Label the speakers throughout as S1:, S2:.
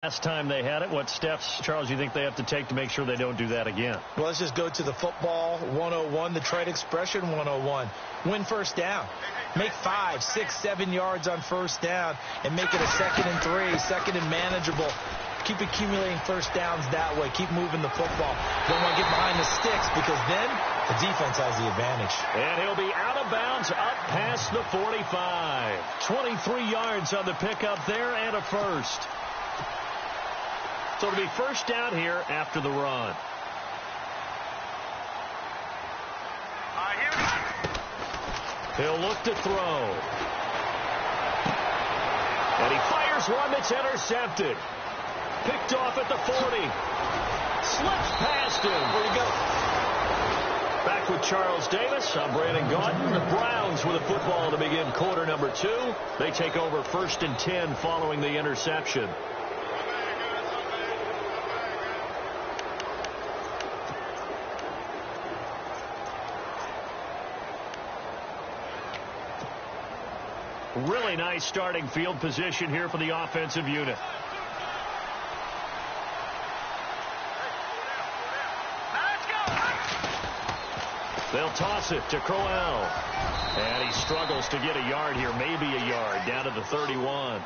S1: Last time they had it, what steps, Charles, you think they have to take to make sure they don't do that again?
S2: Well, let's just go to the football 101, the trade expression 101. Win first down. Make 5, 6, 7 yards on first down and make it a 2nd and 3, 2nd and manageable. Keep accumulating first downs that way. Keep moving the football. Don't want to get behind the sticks because then the defense has the advantage.
S1: And he'll be out of bounds up past the 45. 23 yards on the pickup there and a first. So it'll be first down here after the run. He'll look to throw. And he fires one that's intercepted. Picked off at the 40. Slips past him.
S2: Where'd he go?
S1: Back with Charles Davis. I'm Brandon Gaudin. The Browns with a football to begin quarter number 2. They take over 1st and 10 following the interception. Really nice starting field position here for the offensive unit. They'll toss it to Crowell. And he struggles to get a yard here, maybe a yard, down to the 31.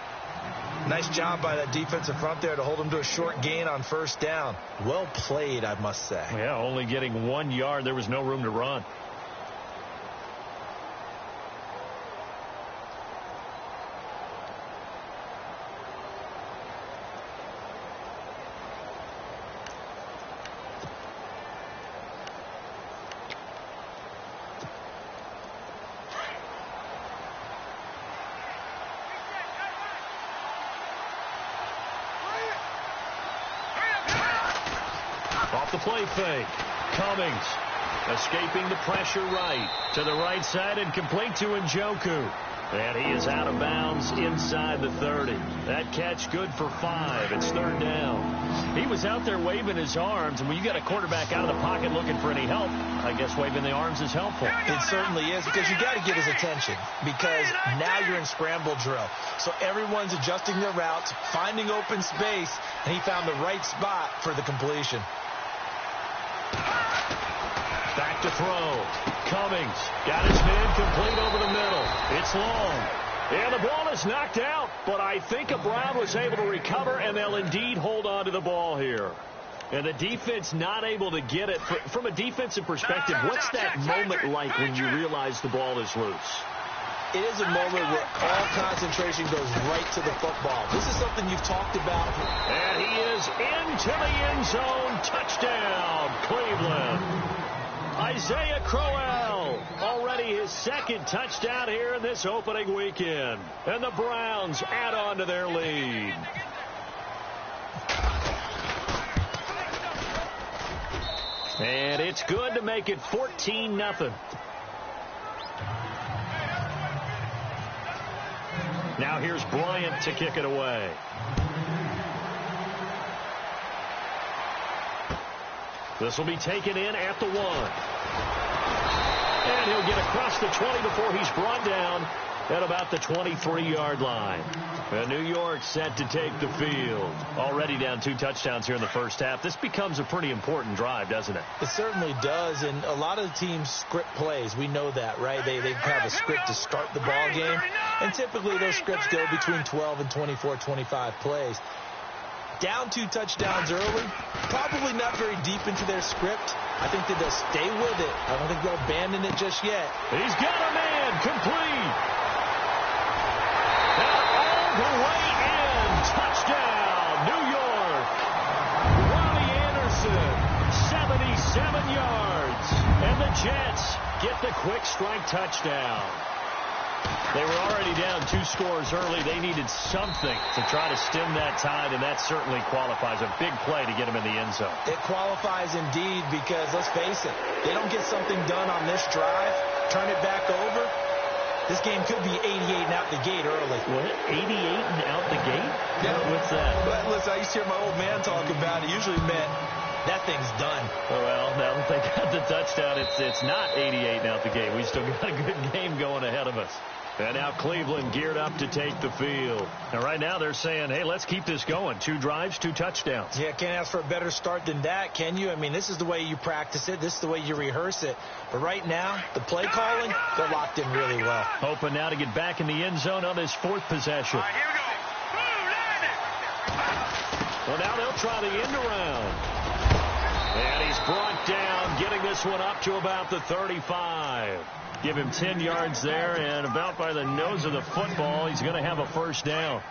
S2: Nice job by that defensive front there to hold him to a short gain on first down. Well played, I must say.
S1: Yeah, only getting 1 yard. There was no room to run. Off the play fake. Cummings escaping the pressure right. To the right side and complete to Njoku. And he is out of bounds inside the 30. That catch good for 5. It's 3rd down. He was out there waving his arms. And when you got a quarterback out of the pocket looking for any help, I guess waving the arms is helpful.
S2: It certainly is, because you got to get his attention, because now you're in scramble drill. So everyone's adjusting their routes, finding open space, and he found the right spot for the completion.
S1: Back to throw. Cummings got his man complete over the middle. It's long. And the ball is knocked out. But I think a Brown was able to recover, and they'll indeed hold on to the ball here. And the defense not able to get it. From a defensive perspective, what's that moment like when you realize the ball is loose?
S2: It is a moment where all concentration goes right to the football. This is something you've talked about.
S1: And he is into the end zone. Touchdown, Cleveland. Isaiah Crowell, already his 2nd touchdown here in this opening weekend. And the Browns add on to their lead. And it's good to make it 14-0. Now here's Bryant to kick it away. This will be taken in at the 1. And he'll get across the 20 before he's brought down at about the 23-yard line. And New York set to take the field. Already down 2 touchdowns here in the first half. This becomes a pretty important drive, doesn't it?
S2: It certainly does, and a lot of the teams script plays. We know that, right? They have a script to start the ball game, and typically those scripts go between 12 and 24, 25 plays. Down 2 touchdowns early, probably not very deep into their script. I think that they'll stay with it. I don't think they'll abandon it just yet.
S1: He's got a man complete. And all the way in. Touchdown, New York. Ronnie Anderson, 77 yards. And the Jets get the quick strike touchdown. They were already down 2 scores early. They needed something to try to stem that tide, and that certainly qualifies. A big play to get them in the end zone.
S2: It qualifies indeed, because let's face it, they don't get something done on this drive, turn it back over, this game could be 88 and out the gate early.
S1: What? 88 and out the gate?
S2: Yeah.
S1: What's that?
S2: But listen, I used to hear my old man talk about it. Usually meant that thing's done.
S1: Well, now that they got the touchdown, it's not 88 and out the gate. We still got a good game going ahead of us. And now Cleveland geared up to take the field. And right now they're saying, hey, let's keep this going. 2 drives, 2 touchdowns.
S2: Yeah, can't ask for a better start than that, can you? I mean, this is the way you practice it. This is the way you rehearse it. But right now, the play calling, they're locked in really well.
S1: Hoping now to get back in the end zone on this 4th possession.
S3: All right, here we go.
S1: Well, now they'll try the end around. And he's brought down, getting this one up to about the 35. Give him 10 yards there, and about by the nose of the football, he's going to have a first down.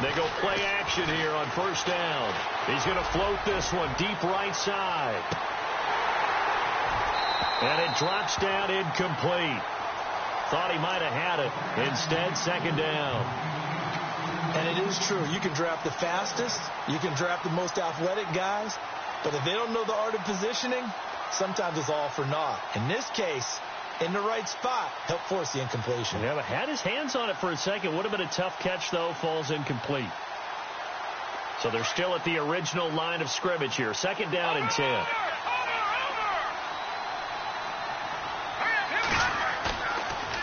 S1: They go play action here on first down. He's going to float this one deep right side. And it drops down incomplete. Thought he might have had it. Instead, second down.
S2: And it is true. You can draft the fastest. You can draft the most athletic guys. But if they don't know the art of positioning, sometimes it's all for naught. In this case, in the right spot, help force the incompletion.
S1: Yeah, but had his hands on it for a second. Would have been a tough catch, though. Falls incomplete. So they're still at the original line of scrimmage here. Second down and 10.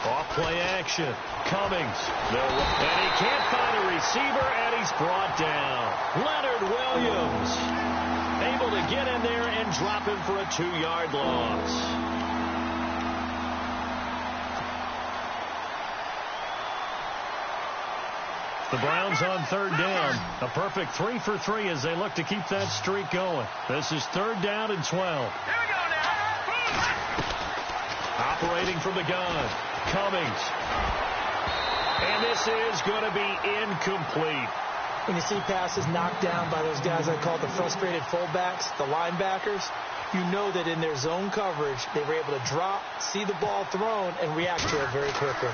S1: Off play action. Cummings. And he can't find a receiver, and he's brought down. Leonard Williams able to get in there and drop him for a 2-yard loss. The Browns on third down. A perfect 3 for 3 as they look to keep that streak going. This is third down and 12.
S3: Here we go now.
S1: Operating from the gun. Cummings. And this is going to be incomplete.
S2: When you see passes knocked down by those guys I call the frustrated fullbacks, the linebackers, you know that in their zone coverage, they were able to drop, see the ball thrown, and react to it very quickly.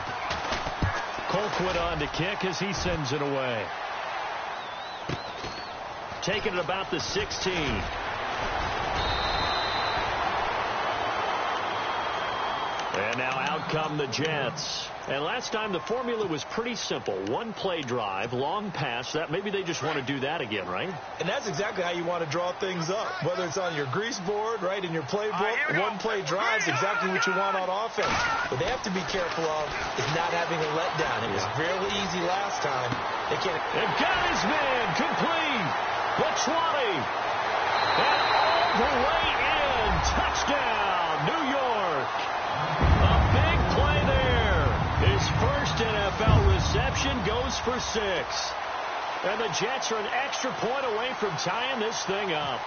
S1: Colquitt on to kick as he sends it away. Taking it about the 16. And now out come the Jets. And last time the formula was pretty simple. 1 play drive, long pass. That maybe they just want to do that again, right?
S2: And that's exactly how you want to draw things up. Whether it's on your grease board, right, in your playbook, 1 play drive is exactly what you want on offense. What they have to be careful of is not having a letdown. It was fairly easy last time. They can't.
S1: They've got his man complete. The 20. And all the way in. Touchdown, New York. A big play there. His first NFL reception goes for 6. And the Jets are an extra point away from tying this thing up.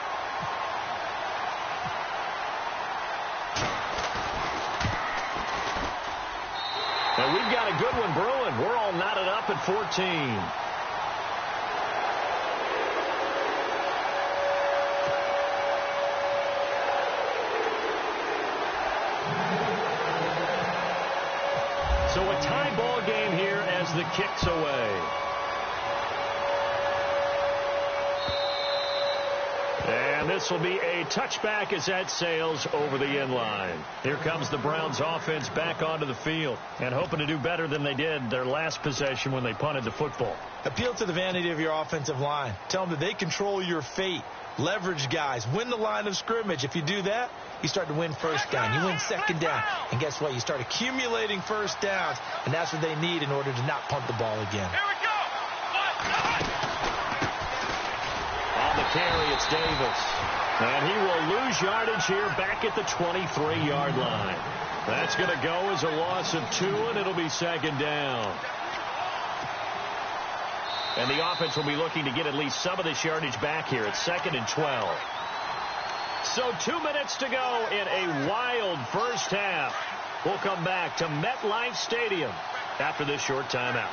S1: And we've got a good one brewing. We're all knotted up at 14. So a tie ball game here as the kick's away. And this will be a touchback as that sails over the end line. Here comes the Browns offense back onto the field and hoping to do better than they did their last possession when they punted the football.
S2: Appeal to the vanity of your offensive line. Tell them that they control your fate. Leverage guys. Win the line of scrimmage. If you do that, you start to win first down. You win second down. And guess what? You start accumulating first downs. And that's what they need in order to not punt the ball again.
S3: Here we go.
S1: On the carry, it's Davis. And he will lose yardage here back at the 23-yard line. That's going to go as a loss of 2, and it'll be second down. And the offense will be looking to get at least some of this yardage back here. It's 2nd and 12. So 2 minutes to go in a wild first half. We'll come back to MetLife Stadium after this short timeout.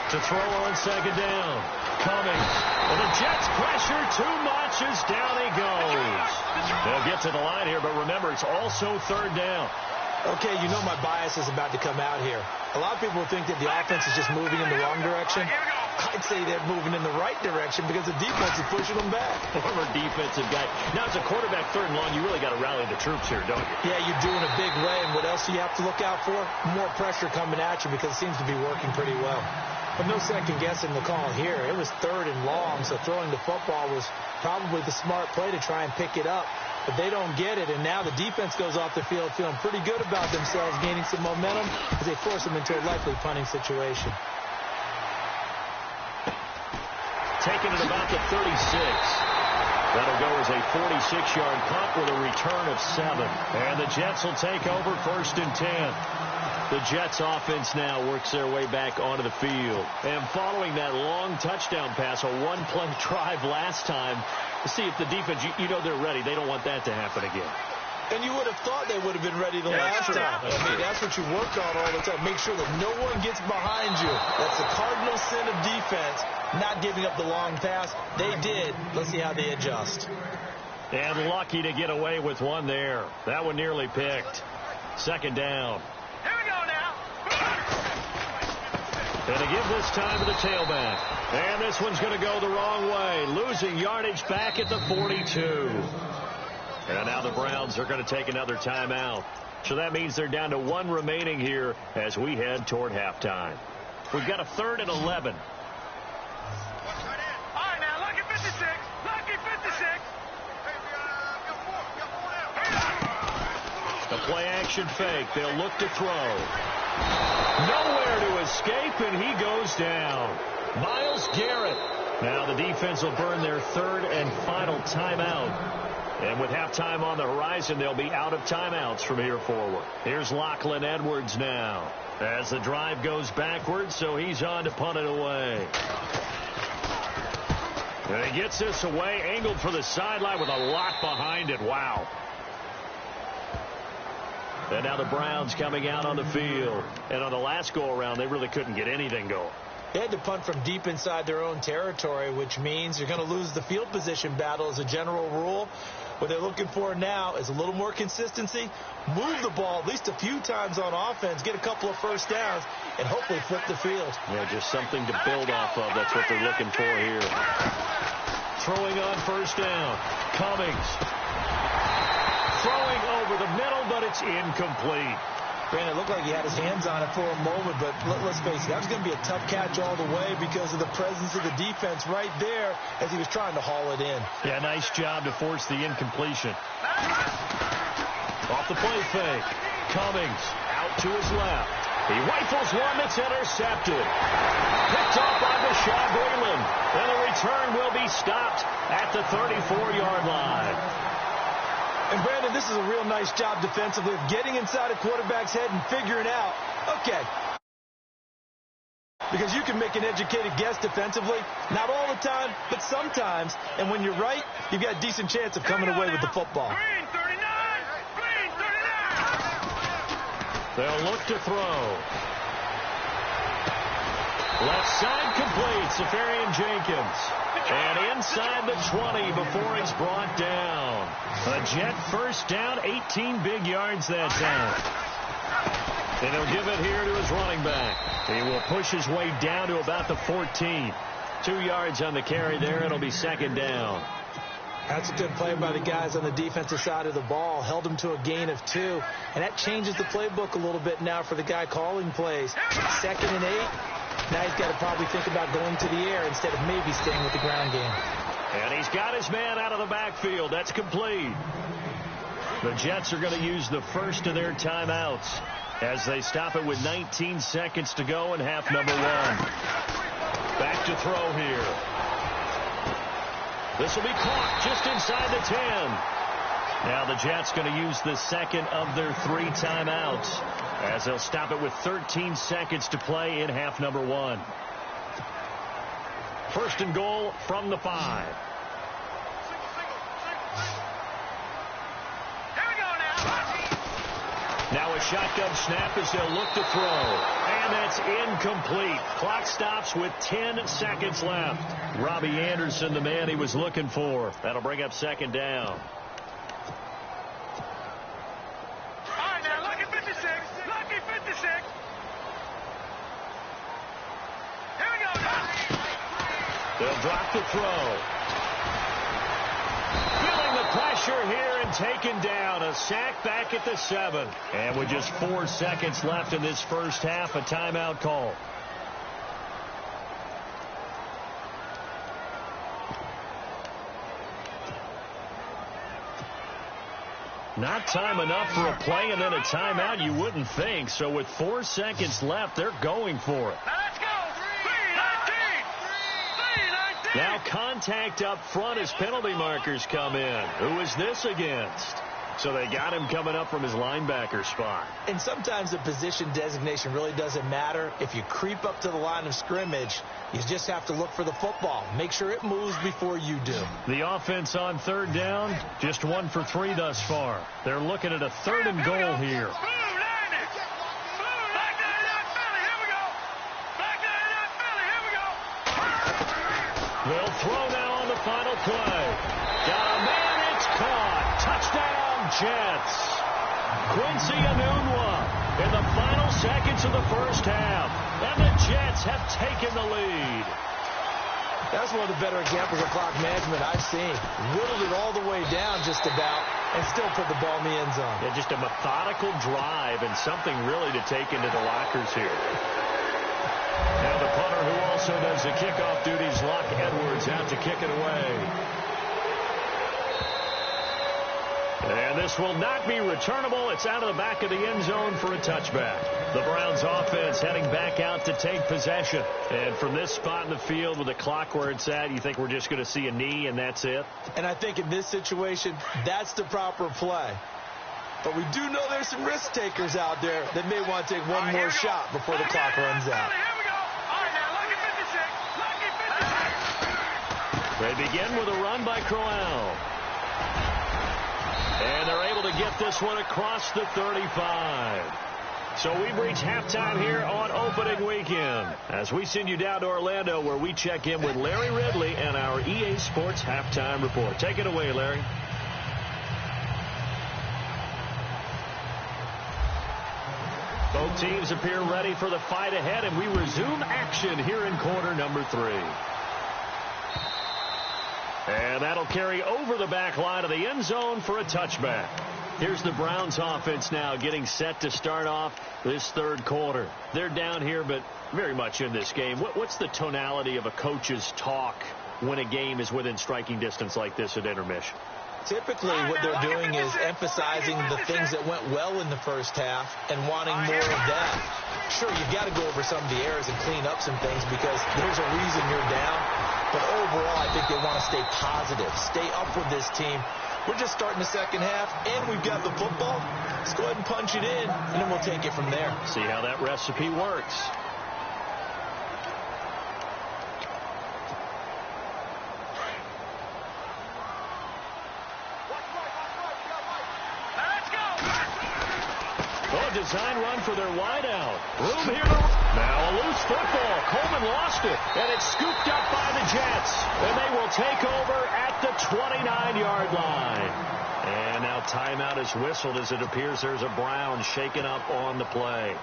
S1: To throw on second down. Cummings. And the Jets pressure too much as down he goes. They'll get to the line here, but remember, it's also third down.
S2: Okay, you know my bias is about to come out here. A lot of people think that the offense is just moving in the wrong direction. I'd say they're moving in the right direction because the defense is pushing them back.
S1: Former defensive guy. Now, as a quarterback, 3rd and long, you really got to rally the troops here, don't you?
S2: Yeah, you're doing a big way, and what else do you have to look out for? More pressure coming at you because it seems to be working pretty well. But no second guessing the call here. It was 3rd and long, so throwing the football was probably the smart play to try and pick it up. But they don't get it, and now the defense goes off the field feeling pretty good about themselves, gaining some momentum as they force them into a likely punting situation.
S1: Taken at about the 36. That'll go as a 46-yard punt with a return of 7. And the Jets will take over 1st and 10. The Jets offense now works their way back onto the field. And following that long touchdown pass, a one-play drive last time, to see if the defense, you know they're ready. They don't want that to happen again.
S2: And you would have thought they would have been ready the last time. I mean, that's what you work on all the time. Make sure that no one gets behind you. That's the cardinal sin of defense, not giving up the long pass. They did. Let's see how they adjust.
S1: And lucky to get away with one there. That one nearly picked. 2nd down.
S3: Here we go now.
S1: And to give this time to the tailback. And this one's going to go the wrong way. Losing yardage back at the 42. And now the Browns are going to take another timeout. So that means they're down to 1 remaining here as we head toward halftime. We've got a 3rd and 11.
S3: All right, now, lucky 56. Lucky 56.
S1: The play-action fake. They'll look to throw. Nowhere to escape, and he goes down. Myles Garrett. Now the defense will burn their 3rd and final timeout. And with halftime on the horizon, they'll be out of timeouts from here forward. Here's Lachlan Edwards now as the drive goes backwards, so he's on to punt it away. And he gets this away, angled for the sideline with a lot behind it. Wow. And now the Browns coming out on the field. And on the last go-around, they really couldn't get anything going.
S2: They had to punt from deep inside their own territory, which means you're going to lose the field position battle as a general rule. What they're looking for now is a little more consistency, move the ball at least a few times on offense, get a couple of first downs, and hopefully flip the field.
S1: Yeah, just something to build off of. That's what they're looking for here. Throwing on 1st down. Cummings. Throwing over the middle, but it's incomplete.
S2: Brandon, it looked like he had his hands on it for a moment, but let's face it, that was going to be a tough catch all the way because of the presence of the defense right there as he was trying to haul it in.
S1: Yeah, nice job to force the incompletion. Off the play fake. Cummings out to his left. He rifles one that's intercepted. Picked off by Bashaud Breeland. And the return will be stopped at the 34-yard line.
S2: And, Brandon, this is a real nice job defensively of getting inside a quarterback's head and figuring out, okay, because you can make an educated guess defensively, not all the time, but sometimes, and when you're right, you've got a decent chance of coming away with the football.
S3: Green 39. Green 39.
S1: They'll look to throw. Left side complete, Safarian Jenkins. And inside the 20 before he's brought down. A Jet 1st down, 18 big yards that time. And he'll give it here to his running back. He will push his way down to about the 14. 2 yards on the carry there. It'll be 2nd down.
S2: That's a good play by the guys on the defensive side of the ball. Held him to a gain of 2. And that changes the playbook a little bit now for the guy calling plays. 2nd and 8. Now he's got to probably think about going to the air instead of maybe staying with the ground game.
S1: And he's got his man out of the backfield. That's complete. The Jets are going to use the first of their timeouts as they stop it with 19 seconds to go in half number 1. Back to throw here. This will be caught just inside the 10. Now the Jets going to use the second of their 3 timeouts as they'll stop it with 13 seconds to play in half number 1. 1st and goal from the 5.
S3: Here we go now.
S1: Now a shotgun snap as they'll look to throw. And that's incomplete. Clock stops with 10 seconds left. Robbie Anderson, the man he was looking for. That'll bring up 2nd down. They'll drop the throw. Feeling the pressure here and taken down. A sack back at the 7. And with just 4 seconds left in this first half, a timeout call. Not time enough for a play and then a timeout, you wouldn't think. So with 4 seconds left, they're going for it.
S3: Let's go. 3-19.
S1: Now contact up front as penalty markers come in. Who is this against? So they got him coming up from his linebacker spot.
S2: And sometimes the position designation really doesn't matter. If you creep up to the line of scrimmage, you just have to look for the football. Make sure it moves before you do.
S1: The offense on third down, just 1 for 3 thus far. They're looking at a 3rd and goal here. They'll throw now on the final play. Got a man, it's caught. Touchdown, Jets. Quincy Enunwa in the final seconds of the first half. And the Jets have taken the lead.
S2: That's one of the better examples of clock management I've seen. Whittled it all the way down just about and still put the ball in the end zone.
S1: Yeah, just a methodical drive and something really to take into the lockers here. Now the punter who also does the kickoff duties, Locke Edwards, out to kick it away. And this will not be returnable. It's out of the back of the end zone for a touchback. The Browns offense heading back out to take possession. And from this spot in the field with the clock where it's at, you think we're just going to see a knee and that's it?
S2: And I think in this situation, that's the proper play. But we do know there's some risk takers out there that may want to take one more shot before the clock runs out.
S1: They begin with a run by Crowell. And they're able to get this one across the 35. So we've reached halftime here on opening weekend as we send you down to Orlando where we check in with Larry Ridley and our EA Sports Halftime Report. Take it away, Larry. Both teams appear ready for the fight ahead, and we resume action here in quarter number 3. And that'll carry over the back line of the end zone for a touchback. Here's the Browns offense now getting set to start off this third quarter. They're down here, but very much in this game. What's the tonality of a coach's talk when a game is within striking distance like this at intermission?
S2: Typically, what they're doing is emphasizing the things that went well in the first half and wanting more of that. Sure, you've got to go over some of the errors and clean up some things because there's a reason you're down. But overall, I think they want to stay positive, stay up with this team. We're just starting the second half, and we've got the football. Let's go ahead and punch it in, and then we'll take it from there.
S1: See how that recipe works. Design run for their wideout. Room here. Now a loose football. Coleman lost it, and it's scooped up by the Jets. And they will take over at the 29-yard line. And now timeout is whistled as it appears there's a Brown shaken up on the play.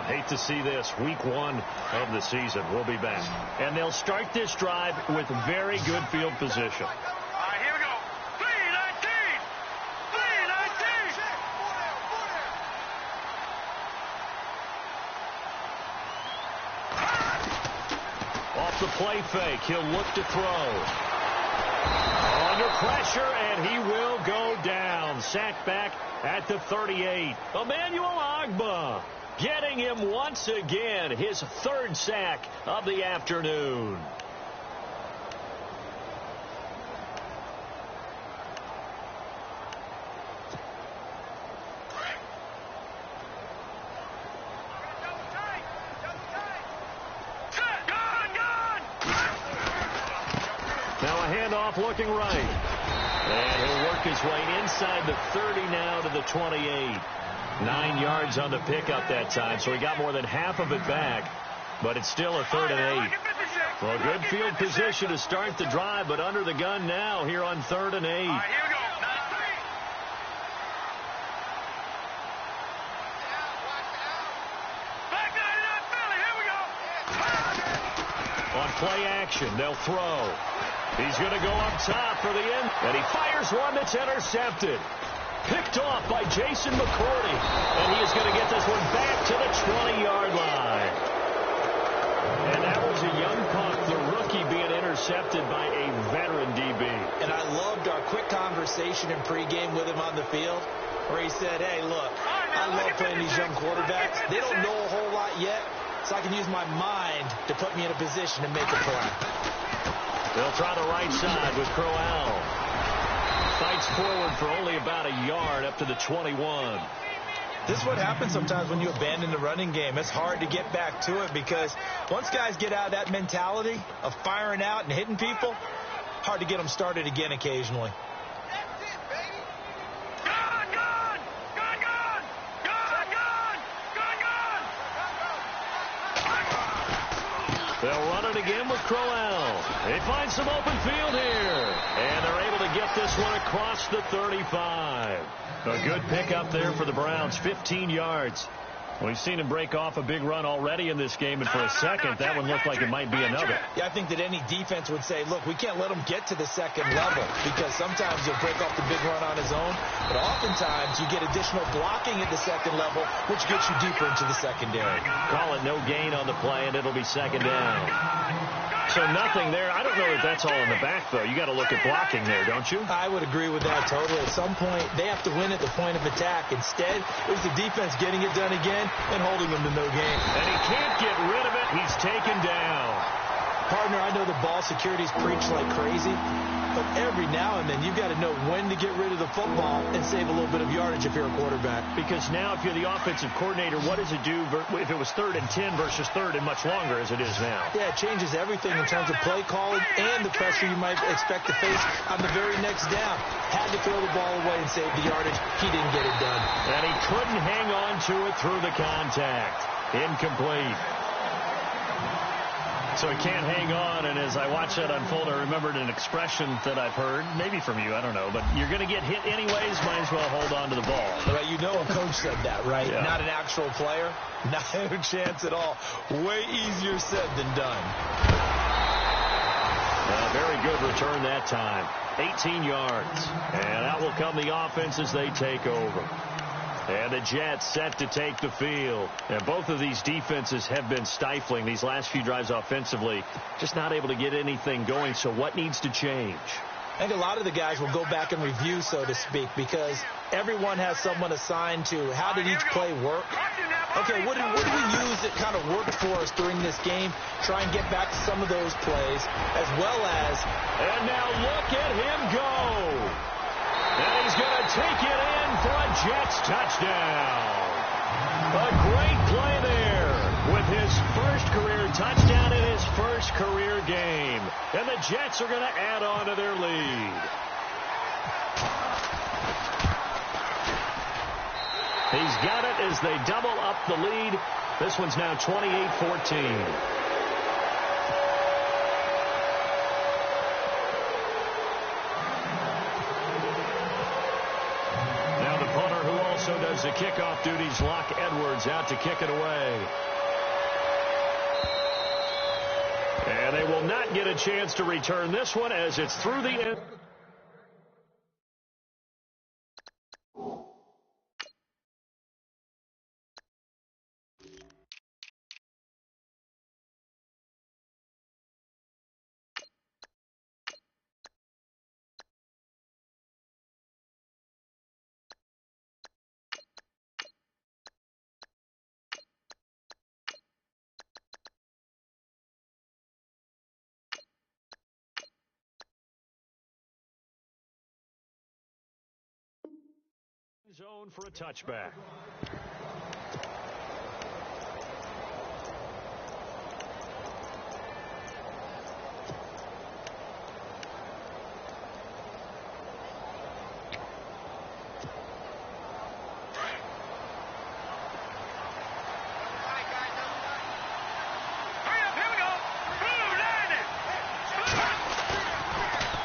S1: Hate to see this. Week 1 of the season. We'll be back. And they'll start this drive with very good field position. The play fake. He'll look to throw. Under pressure, and he will go down. Sacked back at the 38. Emmanuel Ogbah getting him once again. His 3rd sack of the afternoon. Looking right. And he'll work his way inside the 30 now to the 28. 9 yards on the pickup that time, so he got more than half of it back. But it's still a 3rd and 8. Well, good field position to start the drive, but under the gun now here on 3rd and 8. On Play action. They'll throw. He's going to go up top for the end. And he fires one that's intercepted. Picked off by Jason McCourty. And he is going to get this one back to the 20-yard line. And that was a young puck, the rookie being intercepted by a veteran DB.
S2: And I loved our quick conversation in pregame with him on the field where he said, hey, look, I love playing these young quarterbacks. They don't know a whole lot yet, so I can use my mind to put me in a position to make a play.
S1: They'll try the right side with Crowell. Fights forward for only about a yard up to the 21.
S2: This is what happens sometimes when you abandon the running game. It's hard to get back to it because once guys get out of that mentality of firing out and hitting people, hard to get them started again occasionally.
S1: They'll run it again with Crowell. They find some open field here. And they're able to get this one across the 35. A good pickup there for the Browns, 15 yards. We've seen him break off a big run already in this game, and for a second, that one looked like it might be another.
S2: Yeah, I think that any defense would say, look, we can't let him get to the second level because sometimes he'll break off the big run on his own, but oftentimes you get additional blocking at the second level, which gets you deeper into the secondary.
S1: Call it no gain on the play, and it'll be second down. So nothing there. I don't know if that's all in the back, though. You got to look at blocking there, don't you?
S2: I would agree with that totally. At some point, they have to win at the point of attack. Instead, it was the defense getting it done again and holding them to no gain.
S1: And he can't get rid of it. He's taken down.
S2: Partner, I know the ball security's preached like crazy, but every now and then you've got to know when to get rid of the football and save a little bit of yardage if you're a quarterback.
S1: Because now if you're the offensive coordinator, what does it do if it was 3rd and 10 versus 3rd and much longer as it is now?
S2: Yeah, it changes everything in terms of play calling and the pressure you might expect to face on the very next down. Had to throw the ball away and save the yardage. He didn't get it done.
S1: And he couldn't hang on to it through the contact. Incomplete. So he can't hang on, and as I watched that unfold, I remembered an expression that I've heard, maybe from you, I don't know, but you're going to get hit anyways, might as well hold on to the ball.
S2: Right, you know a coach said that, right?
S1: Yeah.
S2: Not an actual player. Not a chance at all. Way easier said than done.
S1: Very good return that time. 18 yards. And out will come the offense as they take over. And the Jets set to take the field. And both of these defenses have been stifling these last few drives offensively. Just not able to get anything going. So what needs to change?
S2: I think a lot of the guys will go back and review, so to speak, because everyone has someone assigned to how did each play work. Okay, what did we use that kind of worked for us during this game? Try and get back to some of those plays, as well as...
S1: And now look at him go. And he's going to take it in for a Jets touchdown. A great play there with his first career touchdown in his first career game. And the Jets are going to add on to their lead. He's got it as they double up the lead. This one's now 28-14. Does the kickoff duties. Lock Edwards out to kick it away. And they will not get a chance to return this one as it's through the end. Zone for a touchback.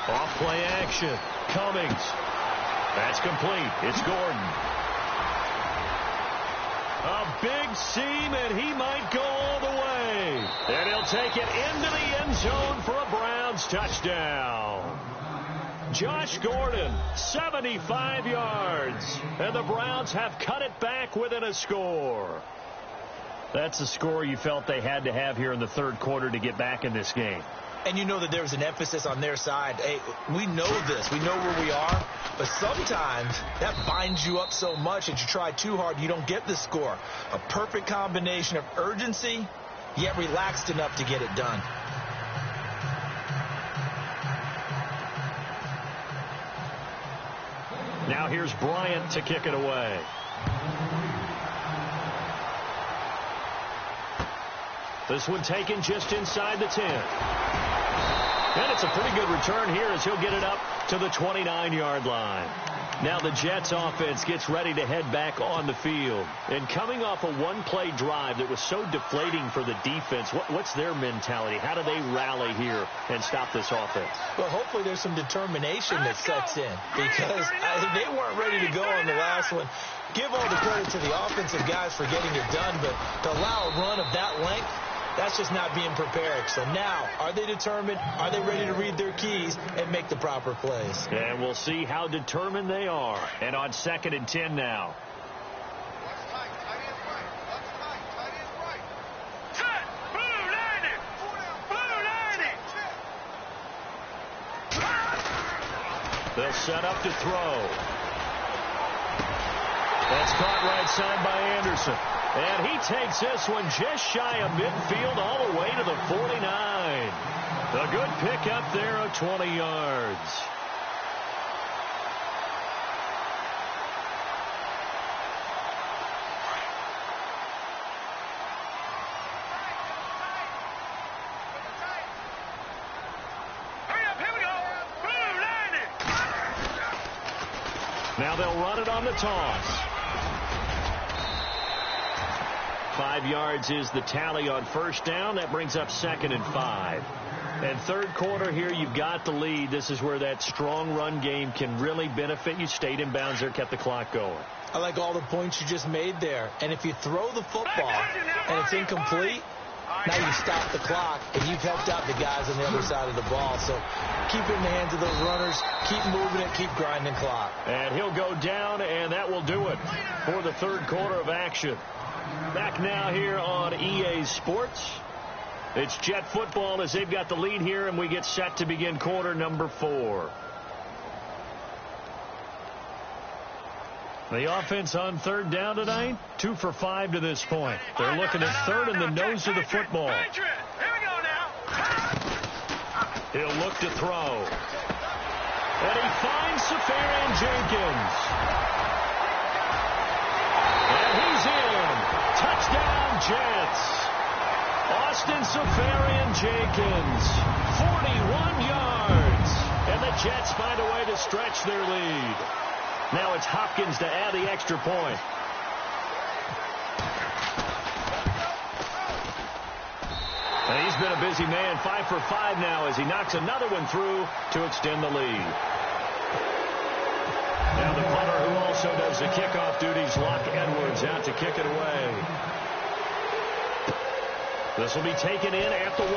S1: Off play action. Cummings. That's complete. It's Gordon. A A big seam, and he might go all the way. And he'll take it into the end zone for a Browns touchdown. Josh Gordon, 75 yards. And the Browns have cut it back within a score. That's a score you felt they had to have here in the third quarter to get back in this game.
S2: And you know that there's an emphasis on their side. Hey, we know this. We know where we are. But sometimes that binds you up so much that you try too hard, you don't get the score. A perfect combination of urgency, yet relaxed enough to get it done.
S1: Now here's Bryant to kick it away. This one taken just inside the 10. And it's a pretty good return here as he'll get it up to the 29-yard line. Now the Jets offense gets ready to head back on the field. And coming off a one-play drive that was so deflating for the defense, what's their mentality? How do they rally here and stop this offense?
S2: Well, hopefully there's some determination that sets in because they weren't ready to go on the last one. Give all the credit to the offensive guys for getting it done, but to allow a run of that length, that's just not being prepared. So now, are they determined? Are they ready to read their keys and make the proper plays?
S1: And we'll see how determined they are. And on 2nd and 10 now. They'll set up to throw. That's caught right side by Anderson. And he takes this one just shy of midfield all the way to the 49. A good pickup there of 20 yards.
S3: Hurry up, here we go.
S1: Now they'll run it on the toss. 5 yards is the tally on first down. That brings up 2nd and 5. And third quarter here, you've got the lead. This is where that strong run game can really benefit you. Stayed in bounds there, kept the clock going.
S2: I like all the points you just made there. And if you throw the football and it's incomplete, now you stop the clock and you've helped out the guys on the other side of the ball. So keep it in the hands of those runners. Keep moving it. Keep grinding clock.
S1: And he'll go down, and that will do it for the third quarter of action. Back now here on EA Sports. It's Jet football as they've got the lead here, and we get set to begin quarter number 4. The offense on third down tonight, 2 for 5 to this point. They're looking at third in the nose of the football.
S3: Here we go now.
S1: He'll look to throw. And he finds Safarian Jenkins. And he's in. Touchdown, Jets. Austin Safarian Jenkins, 41 yards. And the Jets find a way to stretch their lead. Now it's Hopkins to add the extra point. And he's been a busy man, 5 for 5 now as he knocks another one through to extend the lead. Now the punter who also does the kickoff duties, Locke Edwards, out to kick it away. This will be taken in at the 1.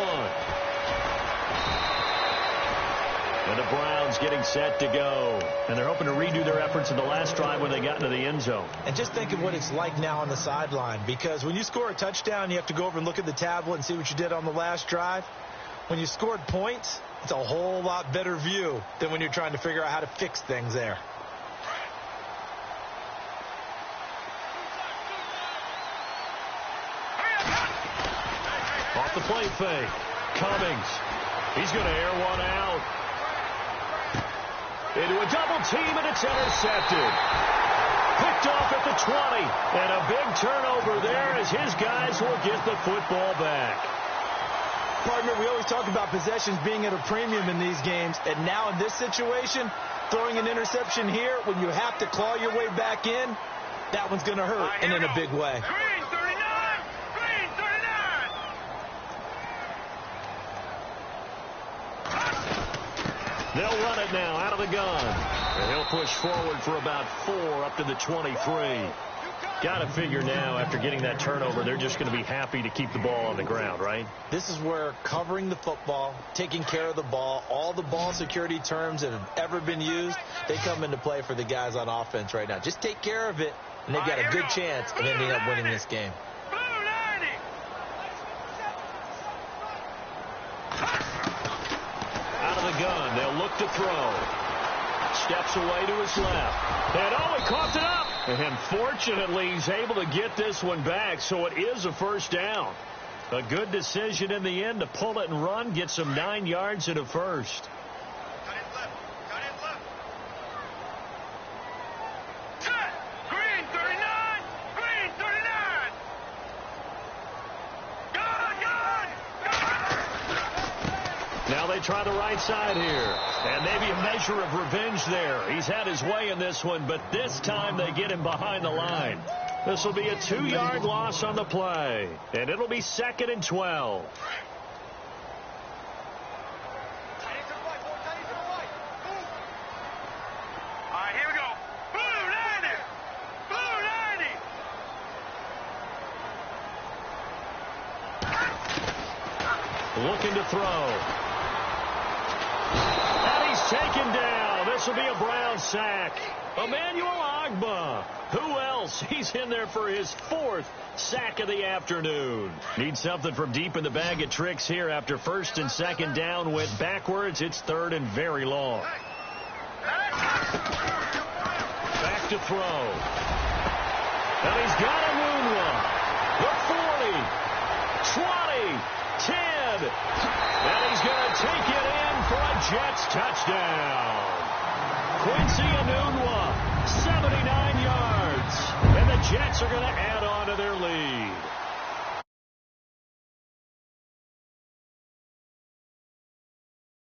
S1: And the Browns getting set to go. And they're hoping to redo their efforts in the last drive when they got into the end zone.
S2: And just think of what it's like now on the sideline. Because when you score a touchdown, you have to go over and look at the tablet and see what you did on the last drive. When you scored points, it's a whole lot better view than when you're trying to figure out how to fix things there.
S1: Off the play fake. Cummings. He's going to air one out. Into a double team, and it's intercepted. Picked off at the 20. And a big turnover there as his guys will get the football back.
S2: Partner, we always talk about possessions being at a premium in these games. And now in this situation, throwing an interception here when you have to claw your way back in, that one's going to hurt, and in a big way.
S3: Green 39! Green 39!
S1: They'll run it now out of the gun. And he'll push forward for about 4 up to the 23. Got to figure now, after getting that turnover, they're just going to be happy to keep the ball on the ground, right?
S2: This is where covering the football, taking care of the ball, all the ball security terms that have ever been used, they come into play for the guys on offense right now. Just take care of it, and they've got a good chance of ending up winning this game.
S1: Out of the gun, they'll look to throw. Steps away to his left. And he coughed it up. And fortunately, he's able to get this one back, so it is a first down. A good decision in the end to pull it and run, get some 9 yards and a first.
S3: Green 39! Green 39! Gun!
S1: Now they try the right side here. And maybe a measure of revenge there. He's had his way in this one, but this time they get him behind the line. This will be a 2-yard loss on the play. And it'll be 2nd and 12.
S3: All right, here we go. Blue 90! Blue 90!
S1: Looking to throw. Taken down. This will be a Brown sack. Emmanuel Ogbah. Who else? He's in there for his 4th sack of the afternoon. Need something from deep in the bag of tricks here after 1st and 2nd down went backwards. It's 3rd and very long. Back to throw. And he's got a moon one. The 40, 20, 10. And he's going to take it in for a Jets touchdown. Quincy Enunwa, 79 yards. And the Jets are going to add on to their lead.